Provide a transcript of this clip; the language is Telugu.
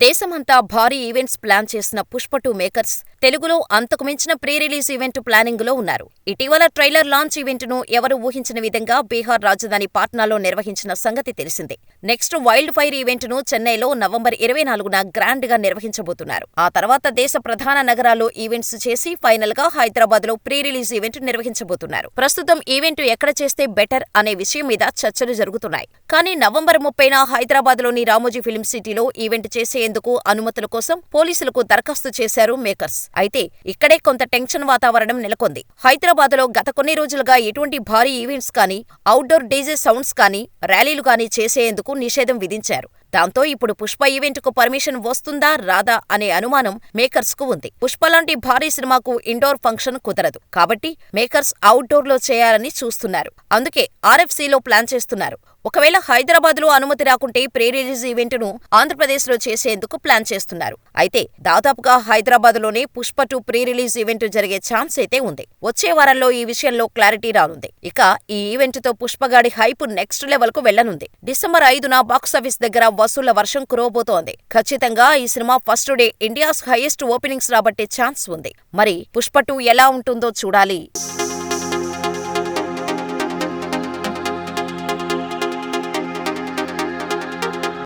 దేశమంతా భారీ ఈవెంట్స్ ప్లాన్ చేసిన పుష్ప 2 మేకర్స్ తెలుగులో అంతకు మించిన ప్రీ రిలీజ్ ఈవెంట్ ప్లానింగ్ లో ఉన్నారు. ఇటీవల ట్రైలర్ లాంచ్ ఈవెంట్ ను ఎవరూ ఊహించని విధంగా బీహార్ రాజధాని పాట్నాలో నిర్వహించిన సంగతి తెలిసిందే. నెక్స్ట్ వైల్డ్ ఫైర్ ఈవెంట్ ను చెన్నైలో నవంబర్ 24న గ్రాండ్ గా నిర్వహించబోతున్నారు. ఆ తర్వాత దేశ ప్రధాన నగరాల్లో ఈవెంట్స్ చేసి ఫైనల్ గా హైదరాబాద్ లో ప్రీ రిలీజ్ ఈవెంట్ నిర్వహించబోతున్నారు. ప్రస్తుతం ఈవెంట్ ఎక్కడ చేస్తే బెటర్ అనే విషయం మీద చర్చలు జరుగుతున్నాయి. కానీ నవంబర్ 30న హైదరాబాద్ లోని రామోజీ ఫిల్మ్ సిటీలో ఈవెంట్ చేసేందుకు అనుమతుల కోసం పోలీసులకు దరఖాస్తు చేశారు మేకర్స్. అయితే ఇక్కడే కొంత టెన్షన్ వాతావరణం నెలకొంది. హైదరాబాద్ లో గత కొన్ని రోజులుగా ఎటువంటి భారీ ఈవెంట్స్ కానీ, అవుట్డోర్ డీజే సౌండ్స్ కానీ, ర్యాలీలు కానీ చేసేందుకు నిషేధం విధించారు. దాంతో ఇప్పుడు పుష్ప ఈవెంట్ కు పర్మిషన్ వస్తుందా రాదా అనే అనుమానం మేకర్స్ కు ఉంది. పుష్ప లాంటి భారీ సినిమాకు ఇండోర్ ఫంక్షన్ కుదరదు. కాబట్టి మేకర్స్ అవుట్డోర్ లో చేయాలని చూస్తున్నారు. అందుకే ఆర్ఎఫ్సీలో ప్లాన్ చేస్తున్నారు. ఒకవేళ హైదరాబాద్ లో అనుమతి రాకుంటే ప్రీ రిలీజ్ ఈవెంట్ ను ఆంధ్రప్రదేశ్ లో చేసేందుకు ప్లాన్ చేస్తున్నారు. అయితే దాదాపుగా హైదరాబాద్ లోనే పుష్ప 2 ప్రీ రిలీజ్ ఈవెంట్ జరిగే ఛాన్స్ అయితే ఉంది. వచ్చే వారంలో ఈ విషయంలో క్లారిటీ రానుంది. ఇక ఈ ఈవెంట్ తో పుష్పగాడి హైప్ నెక్స్ట్ లెవెల్ కు వెళ్లనుంది. డిసెంబర్ 5న బాక్సాఫీస్ దగ్గర వసూళ్ల వర్షం కురవబోతోంది. ఖచ్చితంగా ఈ cinema first day India's highest openings రాబట్టే ఛాన్స్ ఉంది. మరి పుష్ప 2 ఎలా ఉంటుందో చూడాలి.